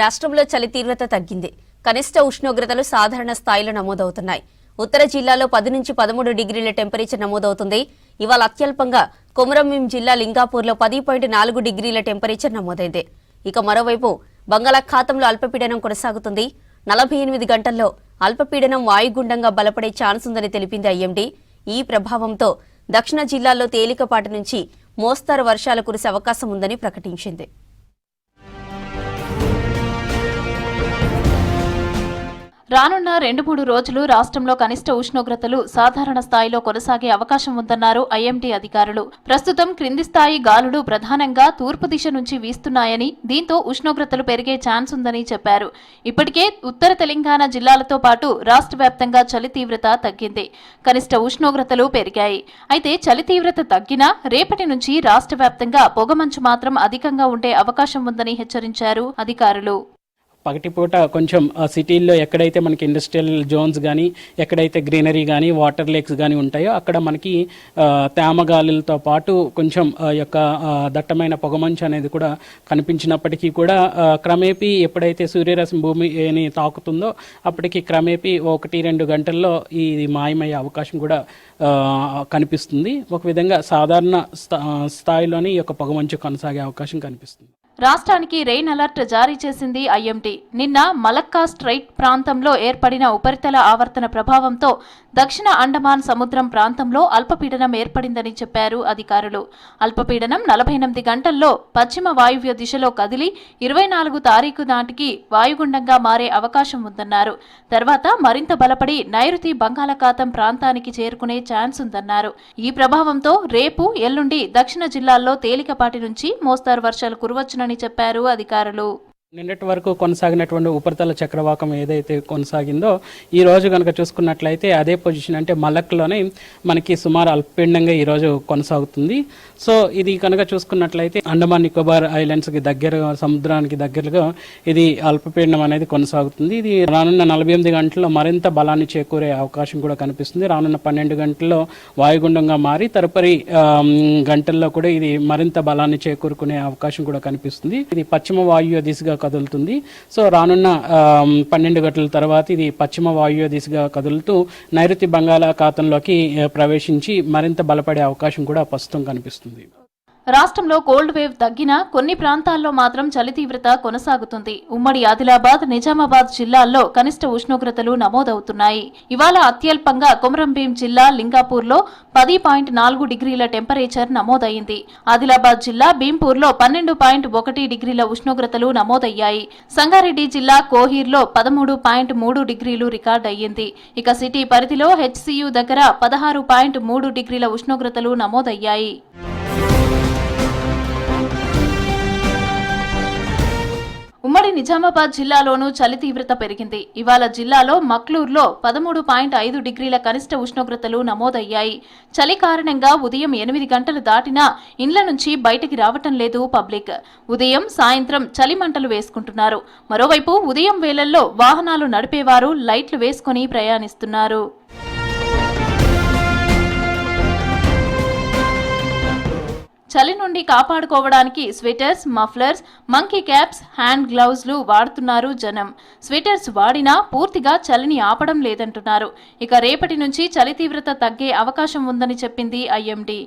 రాష్ట్రంలో చలి తీవ్రత తగ్గింది. కనిష్ట ఉష్ణోగ్రతలు సాధారణ స్థాయిలో నమోదవుతున్నాయి. ఉత్తర జిల్లాలో 10 నుంచి 13 డిగ్రీల టెంపరేచర్ నమోదవుతుంది. ఇవాళ అత్యల్పంగా కొమరంభీం జిల్లా లింగాపూర్లో 10.4 డిగ్రీల టెంపరేచర్ నమోదైంది. ఇక మరోవైపు బంగాళాఖాతంలో అల్పపీడనం కొనసాగుతుంది. 48 గంటల్లో అల్పపీడనం వాయుగుండంగా బలపడే ఛాన్స్ ఉందని తెలిపింది ఐఎండీ. ఈ ప్రభావంతో దక్షిణ జిల్లాల్లో తేలికపాటి నుంచి మోస్తరు వర్షాలు కురిసే అవకాశం ఉందని ప్రకటించింది. రానున్న 2-3 రోజులు రాష్ట్రంలో కనిష్ట ఉష్ణోగ్రతలు సాధారణ స్థాయిలో కొనసాగే అవకాశం ఉందన్నారు ఐఎండీ అధికారులు. ప్రస్తుతం క్రింది స్థాయి గాలులు ప్రధానంగా తూర్పు దిశ నుంచి వీస్తున్నాయని, దీంతో ఉష్ణోగ్రతలు పెరిగే ఛాన్స్ ఉందని చెప్పారు. ఇప్పటికే ఉత్తర తెలంగాణ జిల్లాలతో పాటు రాష్ట్ర వ్యాప్తంగా చలి తీవ్రత తగ్గింది. కనిష్ట ఉష్ణోగ్రతలు పెరిగాయి. అయితే చలి తీవ్రత తగ్గినా రేపటి నుంచి రాష్ట్ర వ్యాప్తంగా పొగమంచు మాత్రం అధికంగా ఉండే అవకాశం ఉందని హెచ్చరించారు అధికారులు. పగటిపూట కొంచెం సిటీల్లో ఎక్కడైతే మనకి ఇండస్ట్రియల్ జోన్స్ కానీ, ఎక్కడైతే గ్రీనరీ కానీ, వాటర్ లేక్స్ కానీ ఉంటాయో అక్కడ మనకి తేమగాలులతో పాటు కొంచెం యొక్క దట్టమైన పొగమంచు అనేది కూడా కనిపించినప్పటికీ కూడా క్రమేపీ ఎప్పుడైతే సూర్యరశ్మి భూమిని తాకుతుందో అప్పటికి క్రమేపీ 1-2 గంటల్లో ఇది మాయమయ్యే అవకాశం కూడా కనిపిస్తుంది. ఒక విధంగా సాధారణ స్థాయిలోనే ఈ యొక్క పొగమంచు కొనసాగే అవకాశం కనిపిస్తుంది. రాష్ట్రానికి రెయిన్ అలర్ట్ జారీ చేసింది ఐఎండీ. నిన్న మలక్కా స్ట్రైట్ ప్రాంతంలో ఏర్పడిన ఉపరితల ఆవర్తన ప్రభావంతో దక్షిణ అండమాన్ సముద్రం ప్రాంతంలో అల్పపీడనం ఏర్పడిందని చెప్పారు అధికారులు. అల్పపీడనం 48 గంటల్లో పశ్చిమ వాయువ్య దిశలో కదిలి 24 తారీఖు నాటికి వాయుగుండంగా మారే అవకాశం ఉందన్నారు. తర్వాత మరింత బలపడి నైరుతి బంగాళాఖాతం ప్రాంతానికి చేరుకునే ఛాన్స్ ఉందన్నారు. ఈ ప్రభావంతో రేపు, ఎల్లుండి దక్షిణ జిల్లాల్లో తేలికపాటి నుంచి మోస్తారు వర్షాలు కురవచ్చునని చెప్పారు అధికారులు. నిన్నటి వరకు కొనసాగినటువంటి ఉపరితల చక్రవాకం ఏదైతే కొనసాగిందో ఈ రోజు కనుక చూసుకున్నట్లయితే అదే పొజిషన్ అంటే మలక్లోనే మనకి సుమారు అల్పపీడనంగా ఈరోజు కొనసాగుతుంది. సో ఇది కనుక చూసుకున్నట్లయితే అండమాన్ నికోబార్ ఐలాండ్స్కి దగ్గరగా, సముద్రానికి దగ్గరగా ఇది అల్పపీడనం అనేది కొనసాగుతుంది. ఇది రానున్న 48 గంటల్లో మరింత బలాన్ని చేకూరే అవకాశం కూడా కనిపిస్తుంది. రానున్న 12 గంటల్లో వాయుగుండంగా మారి తదుపరి గంటల్లో కూడా ఇది మరింత బలాన్ని చేకూరుకునే అవకాశం కూడా కనిపిస్తుంది. ఇది పశ్చిమ వాయువ్య దిశగా కదులుతుంది. సో రానున్న 12 గంటల తర్వాత ఇది పశ్చిమ వాయువ్య దిశగా కదులుతూ నైరుతి బంగాళాఖాతంలోకి ప్రవేశించి మరింత బలపడే అవకాశం కూడా ప్రస్తుతం కనిపిస్తుంది. రాష్ట్రంలో కోల్డ్ వేవ్ తగ్గినా కొన్ని ప్రాంతాల్లో మాత్రం చలి తీవ్రత కొనసాగుతుంది. ఉమ్మడి ఆదిలాబాద్, నిజామాబాద్ జిల్లాల్లో కనిష్ట ఉష్ణోగ్రతలు నమోదవుతున్నాయి. ఇవాళ అత్యల్పంగా కొమరంభీం జిల్లా లింగాపూర్లో 10.4 డిగ్రీల టెంపరేచర్ నమోదైంది. ఆదిలాబాద్ జిల్లా భీంపూర్లో 12.1 డిగ్రీల ఉష్ణోగ్రతలు నమోదయ్యాయి. సంగారెడ్డి జిల్లా కోహీర్లో 13.3 డిగ్రీలు రికార్డయ్యింది. ఇక సిటీ పరిధిలో హెచ్సియు దగ్గర 16.3 డిగ్రీల ఉష్ణోగ్రతలు నమోదయ్యాయి. ఉమ్మడి నిజామాబాద్ జిల్లాలోనూ చలి తీవ్రత పెరిగింది. ఇవాళ జిల్లాలో మక్లూర్లో 13.5 డిగ్రీల కనిష్ట ఉష్ణోగ్రతలు నమోదయ్యాయి. చలి కారణంగా ఉదయం 8 గంటలు దాటినా ఇండ్ల నుంచి బయటికి రావటం లేదు పబ్లిక్. ఉదయం, సాయంత్రం చలి మంటలు వేసుకుంటున్నారు. మరోవైపు ఉదయం వేళల్లో వాహనాలు నడిపేవారు లైట్లు వేసుకుని ప్రయాణిస్తున్నారు. చలి నుండి కాపాడుకోవడానికి sweaters, mufflers, monkey caps, hand గ్లౌజ్లు వాడుతున్నారు జనం. స్వెటర్స్ వాడినా పూర్తిగా చలిని ఆపడం లేదంటున్నారు. ఇక రేపటి నుంచి చలి తీవ్రత తగ్గే అవకాశం ఉందని చెప్పింది ఐఎండీ.